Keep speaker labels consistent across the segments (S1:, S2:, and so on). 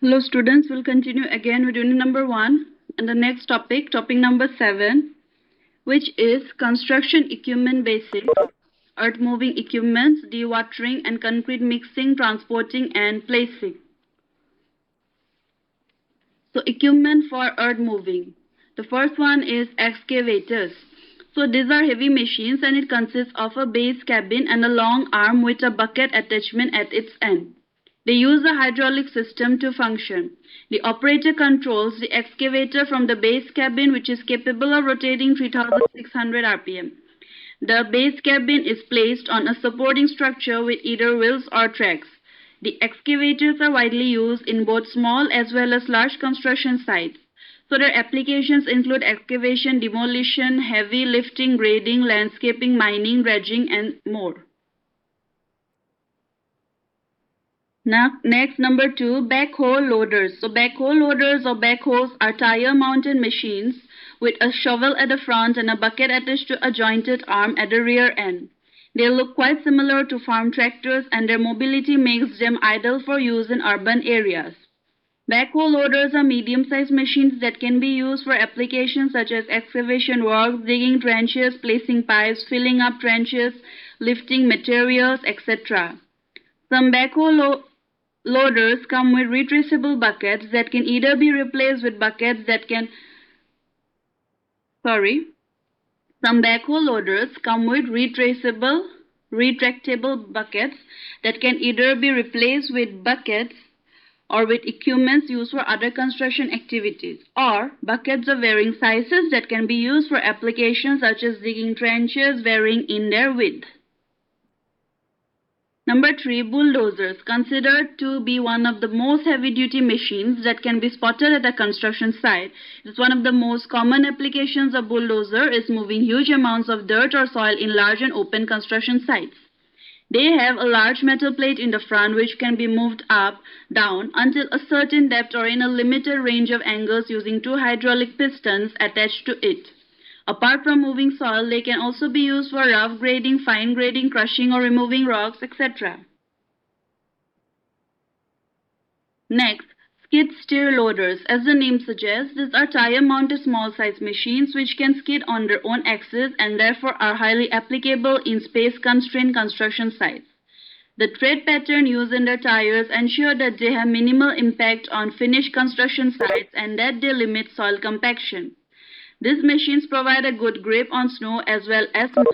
S1: Hello students, we'll continue again with unit number 1 and the next topic, topic number 7, which is construction equipment basics, earth moving equipments, dewatering and concrete mixing, transporting and placing. So equipment for earth moving. The first one is excavators. So these are heavy machines and it consists of a base cabin and a long arm with a bucket attachment at its end. They use a hydraulic system to function. The operator controls the excavator from the base cabin, which is capable of rotating 3600 rpm. The base cabin is placed on a supporting structure with either wheels or tracks. The excavators are widely used in both small as well as large construction sites. So their applications include excavation, demolition, heavy lifting, grading, landscaping, mining, dredging, and more. Now, next, number 2, backhoe loaders. So backhoe loaders or backhoes are tire-mounted machines with a shovel at the front and a bucket attached to a jointed arm at the rear end. They look quite similar to farm tractors and their mobility makes them ideal for use in urban areas. Backhoe loaders are medium-sized machines that can be used for applications such as excavation work, digging trenches, placing pipes, filling up trenches, lifting materials, etc. Some backhoe loaders come with retraceable buckets that can either be replaced with buckets that can Some backhoe loaders come with retractable buckets that can either be replaced with buckets or with equipment used for other construction activities, or buckets of varying sizes that can be used for applications such as digging trenches varying in their width. Number 3, bulldozers, considered to be one of the most heavy-duty machines that can be spotted at a construction site. It's one of the most common applications of bulldozer is moving huge amounts of dirt or soil in large and open construction sites. They have a large metal plate in the front which can be moved up, down, until a certain depth or in a limited range of angles using 2 hydraulic pistons attached to it. Apart from moving soil, they can also be used for rough grading, fine grading, crushing or removing rocks, etc. Next, skid steer loaders. As the name suggests, these are tire-mounted small-sized machines which can skid on their own axis and therefore are highly applicable in space-constrained construction sites. The tread pattern used in their tires ensure that they have minimal impact on finished construction sites and that they limit soil compaction. These machines provide a good grip on snow as well as mud.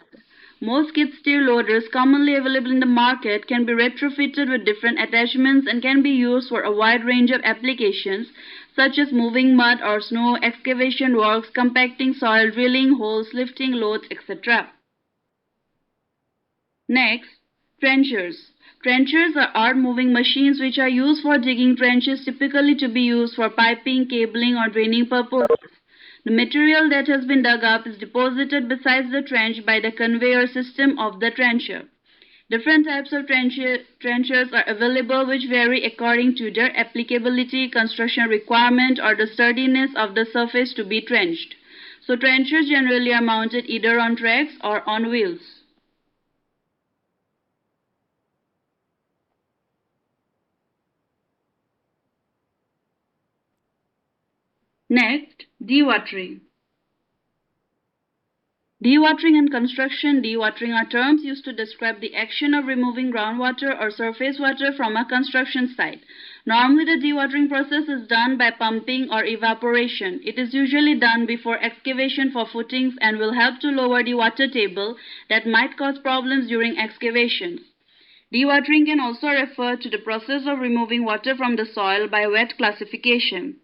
S1: Most skid steer loaders commonly available in the market can be retrofitted with different attachments and can be used for a wide range of applications such as moving mud or snow, excavation works, compacting soil, drilling holes, lifting loads, etc. Next, trenchers. Trenchers are earth-moving machines which are used for digging trenches, typically to be used for piping, cabling or draining purposes. The material that has been dug up is deposited beside the trench by the conveyor system of the trencher. Different types of trenchers are available which vary according to their applicability, construction requirement or the sturdiness of the surface to be trenched. So trenchers generally are mounted either on tracks or on wheels. Next, dewatering. Dewatering and construction. Dewatering are terms used to describe the action of removing groundwater or surface water from a construction site. Normally, the dewatering process is done by pumping or evaporation. It is usually done before excavation for footings and will help to lower the water table that might cause problems during excavations. Dewatering can also refer to the process of removing water from the soil by wet classification.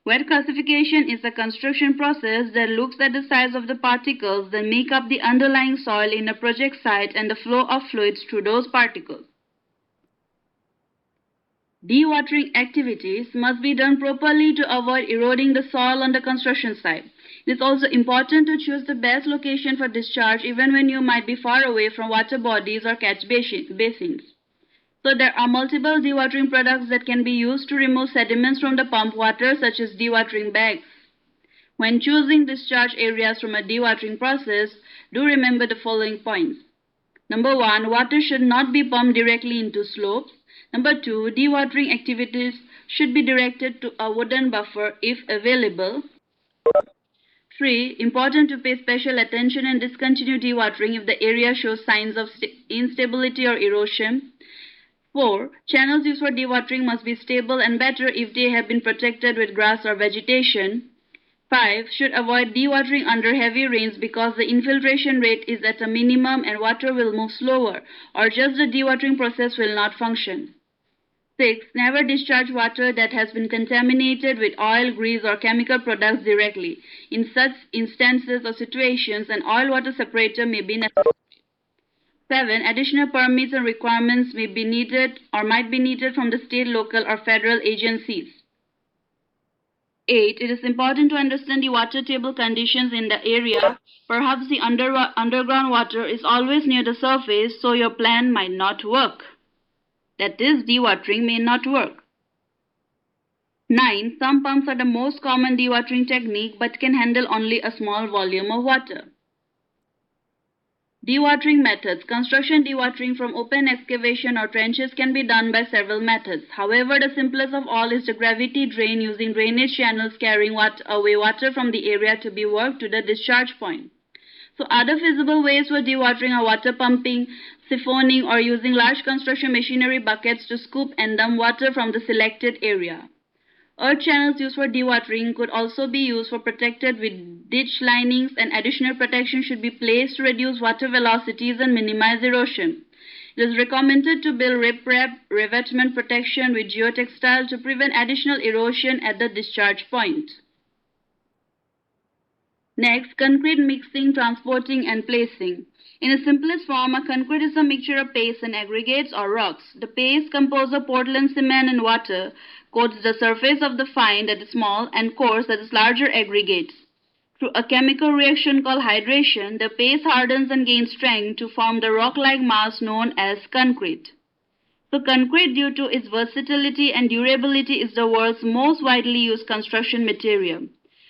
S1: Wet classification is a construction process that looks at the size of the particles that make up the underlying soil in a project site and the flow of fluids through those particles. Dewatering activities must be done properly to avoid eroding the soil on the construction site. It is also important to choose the best location for discharge even when you might be far away from water bodies or catch basins. So there are multiple dewatering products that can be used to remove sediments from the pump water, such as dewatering bags. When choosing discharge areas from a dewatering process, do remember the following points. Number 1, water should not be pumped directly into slopes. Number 2, dewatering activities should be directed to a wooden buffer if available. 3. Important to pay special attention and discontinue dewatering if the area shows signs of instability or erosion. 4. Channels used for dewatering must be stable and better if they have been protected with grass or vegetation. 5. Should avoid dewatering under heavy rains because the infiltration rate is at a minimum and water will move slower, or just the dewatering process will not function. 6. Never discharge water that has been contaminated with oil, grease, or chemical products directly. In such instances or situations, an oil water separator may be necessary. 7. Additional permits and requirements may be needed or might be needed from the state, local, or federal agencies. 8. It is important to understand the water table conditions in the area. Perhaps the underground water is always near the surface, so your plan might not work. That is, dewatering may not work. 9. Some pumps are the most common dewatering technique but can handle only a small volume of water. Dewatering methods. Construction dewatering from open excavation or trenches can be done by several methods. However, the simplest of all is the gravity drain using drainage channels carrying away water from the area to be worked to the discharge point. So other feasible ways for dewatering are water pumping, siphoning, or using large construction machinery buckets to scoop and dump water from the selected area. Earth channels used for dewatering could also be used for protected with ditch linings, and additional protection should be placed to reduce water velocities and minimize erosion. It is recommended to build riprap revetment protection with geotextile to prevent additional erosion at the discharge point. Next, concrete mixing, transporting, and placing. In its simplest form, a concrete is a mixture of paste and aggregates or rocks. The paste, composed of Portland cement and water, coats the surface of the fine, that is small, and coarse, that is larger aggregates. Through a chemical reaction called hydration, the paste hardens and gains strength to form the rock-like mass known as concrete. So concrete, due to its versatility and durability, is the world's most widely used construction material.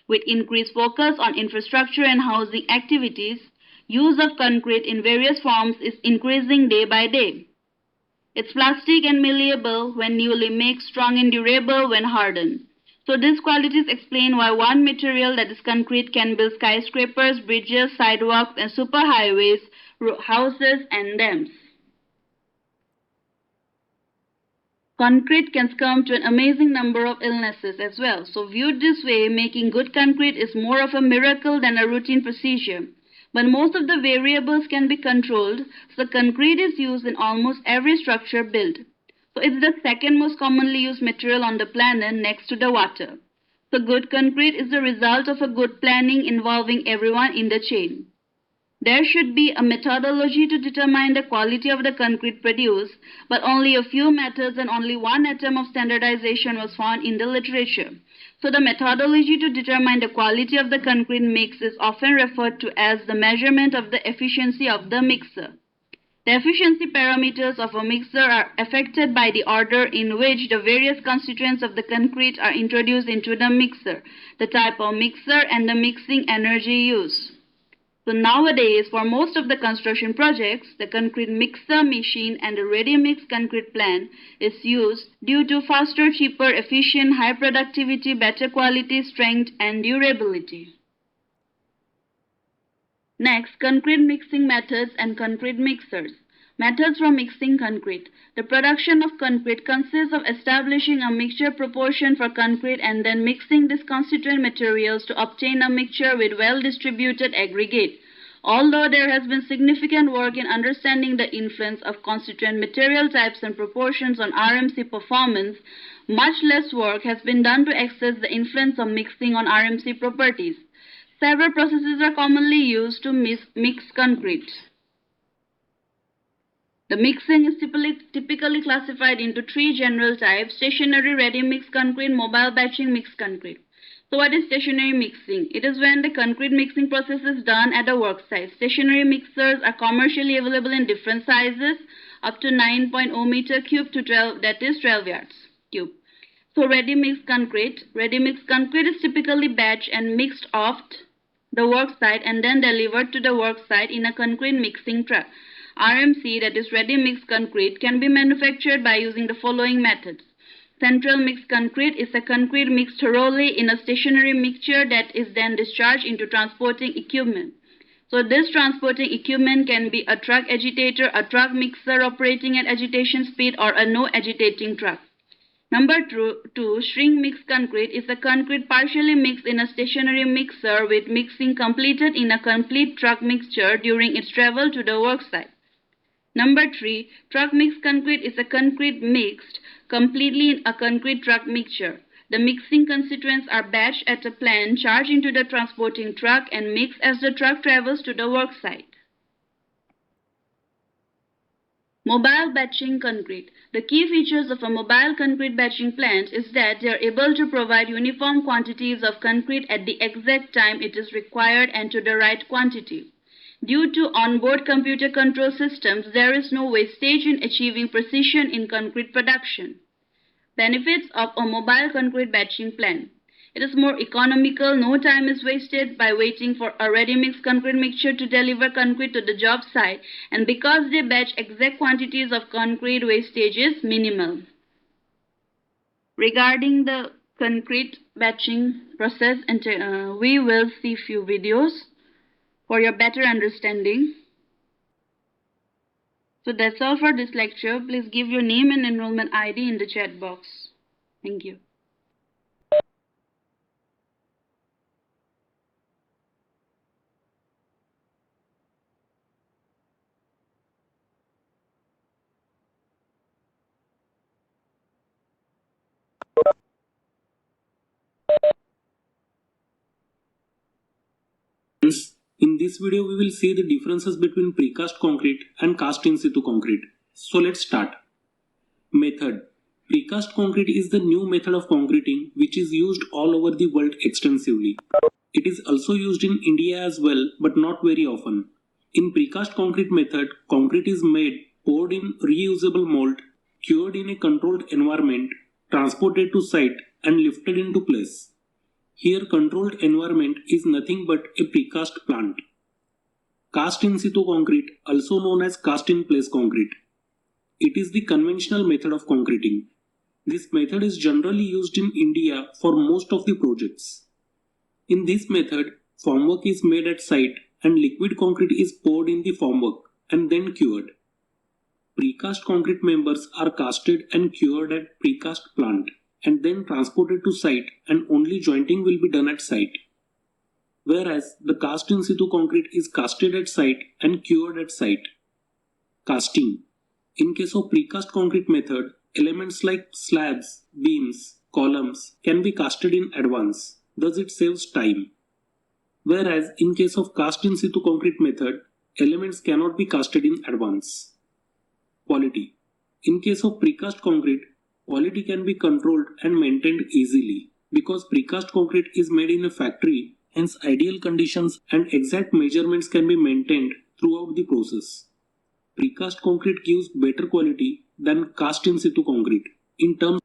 S1: With increased focus on infrastructure and housing activities, use of concrete in various forms is increasing day by day. It's plastic and malleable when newly mixed, strong and durable when hardened. So these qualities explain why one material, that is concrete, can build skyscrapers, bridges, sidewalks, and superhighways, houses, and dams. Concrete can succumb to an amazing number of illnesses as well. So viewed this way, making good concrete is more of a miracle than a routine procedure. But most of the variables can be controlled, so concrete is used in almost every structure built. So it's the second most commonly used material on the planet next to the water. So good concrete is the result of a good planning involving everyone in the chain. There should be a methodology to determine the quality of the concrete produced, but only a few methods and only one attempt of standardization was found in the literature. So the methodology to determine the quality of the concrete mix is often referred to as the measurement of the efficiency of the mixer. The efficiency parameters of a mixer are affected by the order in which the various constituents of the concrete are introduced into the mixer, the type of mixer, and the mixing energy used. So nowadays, for most of the construction projects, the concrete mixer machine and the ready-mix concrete plant is used due to faster, cheaper, efficient, high productivity, better quality, strength, and durability. Next, concrete mixing methods and concrete mixers. Methods for mixing concrete. The production of concrete consists of establishing a mixture proportion for concrete and then mixing these constituent materials to obtain a mixture with well-distributed aggregate. Although there has been significant work in understanding the influence of constituent material types and proportions on RMC performance, much less work has been done to assess the influence of mixing on RMC properties. Several processes are commonly used to mix concrete. The mixing is typically classified into three general types: stationary ready-mix concrete, mobile batching mixed concrete. So what is stationary mixing? It is when the concrete mixing process is done at a work site. Stationary mixers are commercially available in different sizes, up to 9.0 meter cube to 12 yards cube. So ready-mix concrete. Ready-mix concrete is typically batched and mixed off the work site and then delivered to the work site in a concrete mixing truck. RMC, that is ready mixed concrete, can be manufactured by using the following methods. Central mixed concrete is a concrete mixed thoroughly in a stationary mixture that is then discharged into transporting equipment. So this transporting equipment can be a truck agitator, a truck mixer operating at agitation speed, or a no agitating truck. Number two, shrink mixed concrete is a concrete partially mixed in a stationary mixer with mixing completed in a complete truck mixture during its travel to the worksite. Number three, truck mixed concrete is a concrete mixed completely in a concrete truck mixture. The mixing constituents are batched at a plant, charged into the transporting truck, and mixed as the truck travels to the worksite. Mobile batching concrete. The key features of a mobile concrete batching plant is that they are able to provide uniform quantities of concrete at the exact time it is required and to the right quantity. Due to onboard computer control systems, there is no wastage in achieving precision in concrete production. Benefits of a mobile concrete batching plant. It is more economical, no time is wasted by waiting for a ready-mixed concrete mixture to deliver concrete to the job site, and because they batch exact quantities of concrete, wastage is minimal. Regarding the concrete batching process, we will see few videos for your better understanding. So that's all for this lecture. Please give your name and enrollment ID in the chat box. Thank you.
S2: In this video, we will see the differences between precast concrete and cast in situ concrete. So let's start. Method. Precast concrete is the new method of concreting which is used all over the world extensively. It is also used in India as well, but not very often. In precast concrete method, concrete is made, poured in reusable mold, cured in a controlled environment, transported to site and lifted into place. Here controlled environment is nothing but a precast plant. Cast in situ concrete, also known as cast in place concrete. It is the conventional method of concreting. This method is generally used in India for most of the projects. In this method, formwork is made at site and liquid concrete is poured in the formwork and then cured. Precast concrete members are casted and cured at precast plant and then transported to site, and only jointing will be done at site. Whereas the cast in situ concrete is casted at site and cured at site. Casting. In case of precast concrete method, elements like slabs, beams, columns can be casted in advance, thus it saves time. Whereas in case of cast in situ concrete method, elements cannot be casted in advance. Quality. In case of precast concrete, quality can be controlled and maintained easily because precast concrete is made in a factory, hence ideal conditions and exact measurements can be maintained throughout the process. Precast concrete gives better quality than cast in situ concrete in terms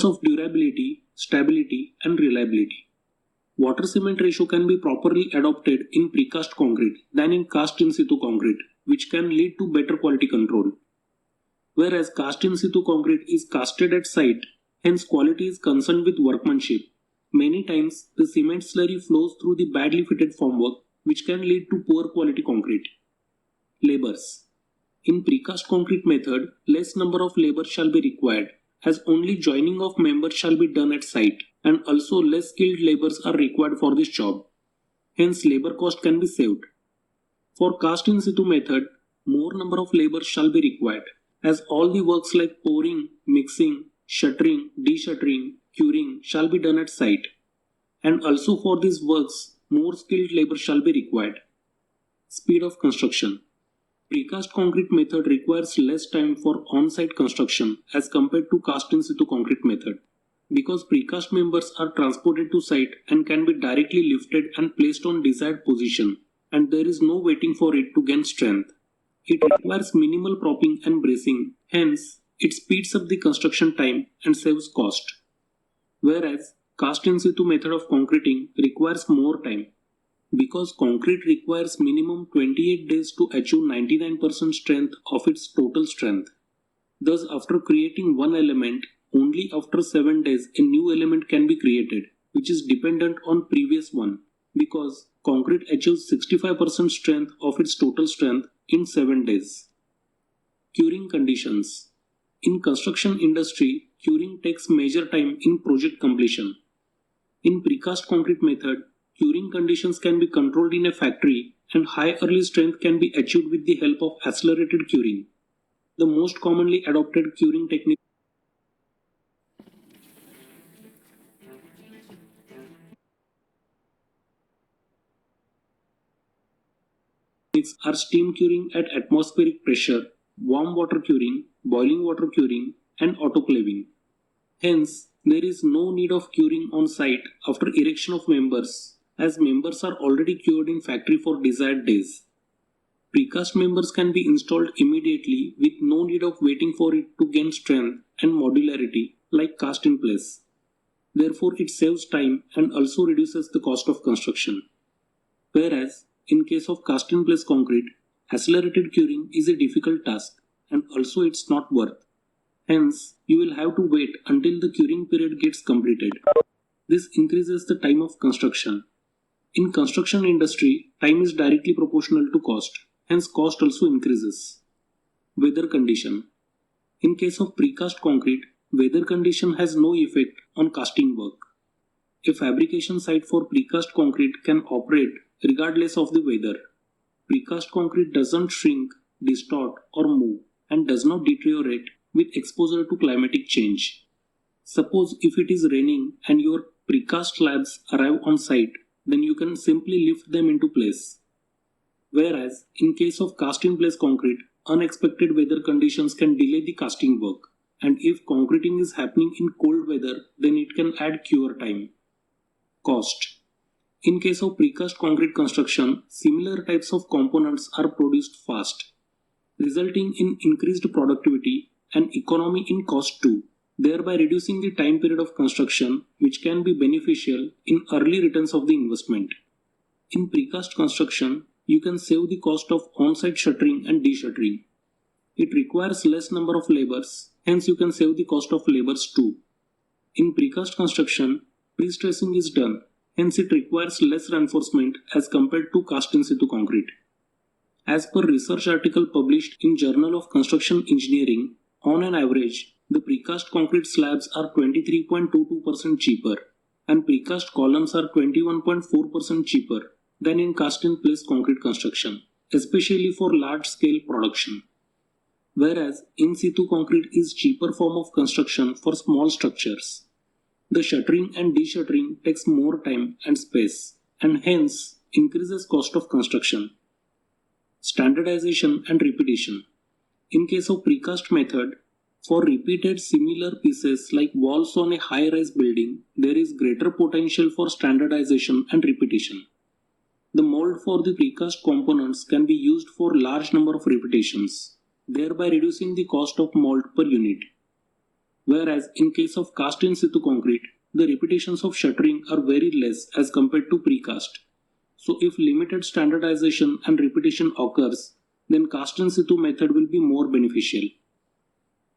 S2: of durability, stability and reliability. Water cement ratio can be properly adopted in precast concrete than in cast in situ concrete, which can lead to better quality control. Whereas cast in situ concrete is casted at site, hence quality is concerned with workmanship. Many times the cement slurry flows through the badly fitted formwork, which can lead to poor quality concrete. Labors. In precast concrete method, less number of labor shall be required, as only joining of members shall be done at site, and also less skilled laborers are required for this job. Hence labor cost can be saved. For cast in situ method, more number of laborers shall be required, as all the works like pouring, mixing, shuttering, de-shuttering, curing shall be done at site. And also for these works, more skilled labor shall be required. Speed of construction. Precast concrete method requires less time for on-site construction as compared to cast in situ concrete method, because precast members are transported to site and can be directly lifted and placed on desired position, and there is no waiting for it to gain strength. It requires minimal propping and bracing, hence it speeds up the construction time and saves cost. Whereas cast in situ method of concreting requires more time because concrete requires minimum 28 days to achieve 99% strength of its total strength. Thus, after creating one element, only after 7 days a new element can be created, which is dependent on previous one because concrete achieves 65% strength of its total strength in 7 days. Curing conditions. In construction industry, curing takes major time in project completion. In precast concrete method, curing conditions can be controlled in a factory and high early strength can be achieved with the help of accelerated curing. The most commonly adopted curing techniques are steam curing at atmospheric pressure, warm water curing, boiling water curing, and autoclaving. Hence, there is no need of curing on site after erection of members, as members are already cured in factory for desired days. Precast members can be installed immediately with no need of waiting for it to gain strength and modularity like cast in place. Therefore, it saves time and also reduces the cost of construction. Whereas, in case of cast in place concrete, accelerated curing is a difficult task and also it's not worth. Hence, you will have to wait until the curing period gets completed. This increases the time of construction. In construction industry, time is directly proportional to cost. Hence, cost also increases. Weather condition. In case of precast concrete, weather condition has no effect on casting work. A fabrication site for precast concrete can operate regardless of the weather. Precast concrete doesn't shrink, distort, or move and does not deteriorate with exposure to climatic change. Suppose if it is raining and your precast slabs arrive on site, then you can simply lift them into place. Whereas, in case of cast in place concrete, unexpected weather conditions can delay the casting work. And if concreting is happening in cold weather, then it can add cure time. Cost. In case of precast concrete construction, similar types of components are produced fast, resulting in increased productivity and economy in cost too, thereby reducing the time period of construction, which can be beneficial in early returns of the investment. In precast construction, you can save the cost of on-site shuttering and de-shuttering. It requires less number of labors, hence you can save the cost of labors too. In precast construction, pre-stressing is done, hence it requires less reinforcement as compared to cast in situ concrete. As per research article published in Journal of Construction Engineering, on an average, the precast concrete slabs are 23.22% cheaper and precast columns are 21.4% cheaper than in cast in place concrete construction, especially for large scale production. Whereas in situ concrete is cheaper form of construction for small structures. The shuttering and de-shuttering takes more time and space and hence increases cost of construction. Standardization and repetition. In case of precast method, for repeated similar pieces like walls on a high-rise building, there is greater potential for standardization and repetition. The mold for the precast components can be used for large number of repetitions, thereby reducing the cost of mold per unit. Whereas in case of cast in situ concrete, the repetitions of shuttering are very less as compared to precast. So if limited standardization and repetition occurs, then cast in situ method will be more beneficial.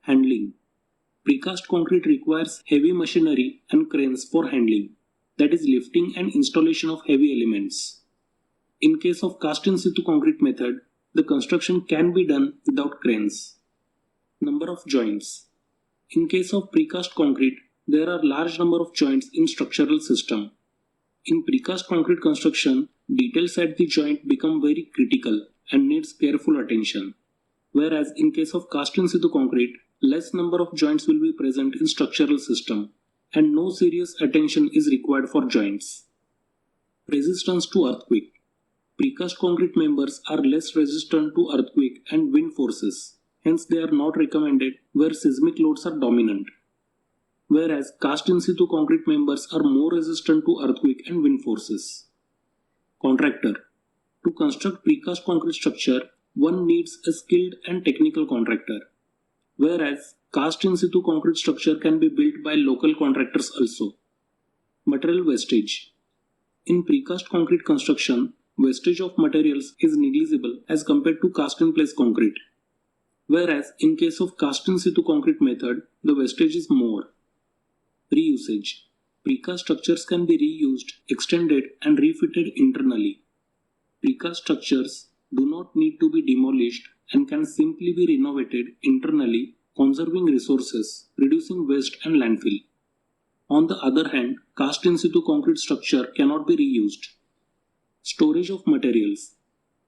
S2: Handling. Precast concrete requires heavy machinery and cranes for handling, that is lifting and installation of heavy elements. In case of cast in situ concrete method, the construction can be done without cranes. Number of joints. In case of precast concrete, there are large number of joints in structural system. In precast concrete construction, details at the joint become very critical and needs careful attention. Whereas in case of cast in situ concrete, less number of joints will be present in structural system and no serious attention is required for joints. Resistance to earthquake. Precast concrete members are less resistant to earthquake and wind forces. Hence, they are not recommended where seismic loads are dominant. Whereas cast in situ concrete members are more resistant to earthquake and wind forces. Contractor. To construct precast concrete structure, one needs a skilled and technical contractor. Whereas cast in situ concrete structure can be built by local contractors also. Material wastage. In precast concrete construction, wastage of materials is negligible as compared to cast-in-place concrete. Whereas in case of cast-in-situ concrete method, the wastage is more. Reusage. Precast structures can be reused, extended and refitted internally. Precast structures do not need to be demolished and can simply be renovated internally, conserving resources, reducing waste and landfill. On the other hand, cast-in-situ concrete structure cannot be reused. Storage of materials.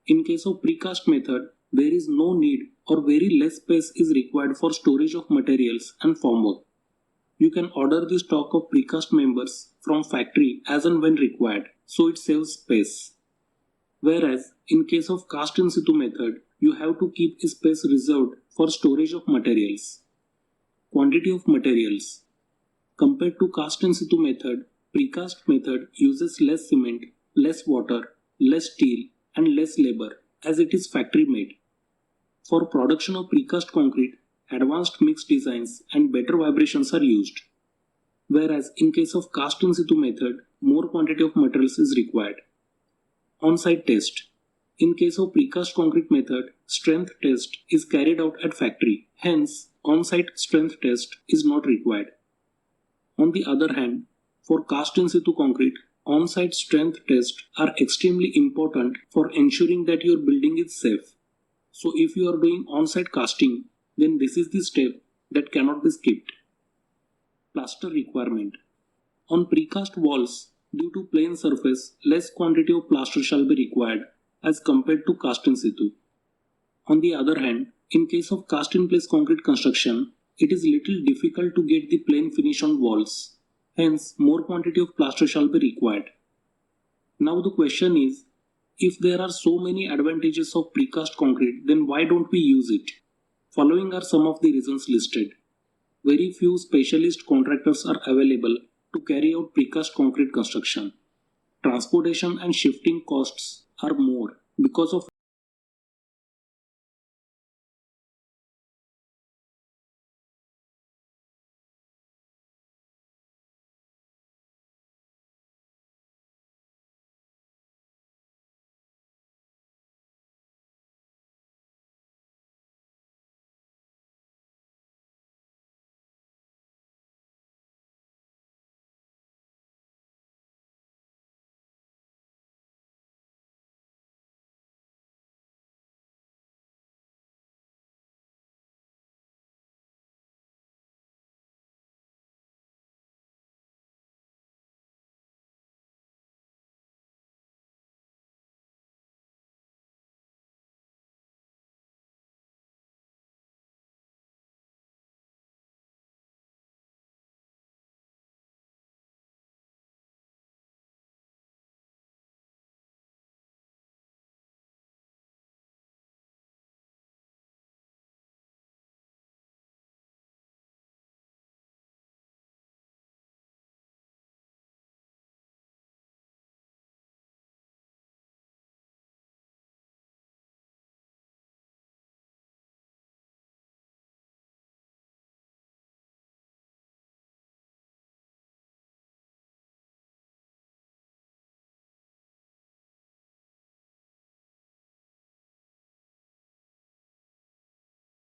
S2: In case of precast method, there is no need or very less space is required for storage of materials and formwork. You can order the stock of precast members from factory as and when required, so it saves space. Whereas, in case of cast-in-situ method, you have to keep a space reserved for storage of materials. Quantity of materials. Compared to cast-in-situ method, precast method uses less cement, less water, less steel, and less labor as it is factory made. For production of precast concrete, advanced mix designs and better vibrations are used. Whereas in case of cast-in-situ method, more quantity of materials is required. On-site test. In case of precast concrete method, strength test is carried out at factory. Hence, on-site strength test is not required. On the other hand, for cast-in-situ concrete, on-site strength tests are extremely important for ensuring that your building is safe. So if you are doing on-site casting, then this is the step that cannot be skipped. Plaster requirement. On precast walls, due to plain surface, less quantity of plaster shall be required as compared to cast-in-situ. On the other hand, in case of cast-in-place concrete construction, it is little difficult to get the plain finish on walls. Hence, more quantity of plaster shall be required. Now the question is, if there are so many advantages of precast concrete, then why don't we use it? Following are some of the reasons listed. Very few specialist contractors are available to carry out precast concrete construction. Transportation and shifting costs are more because of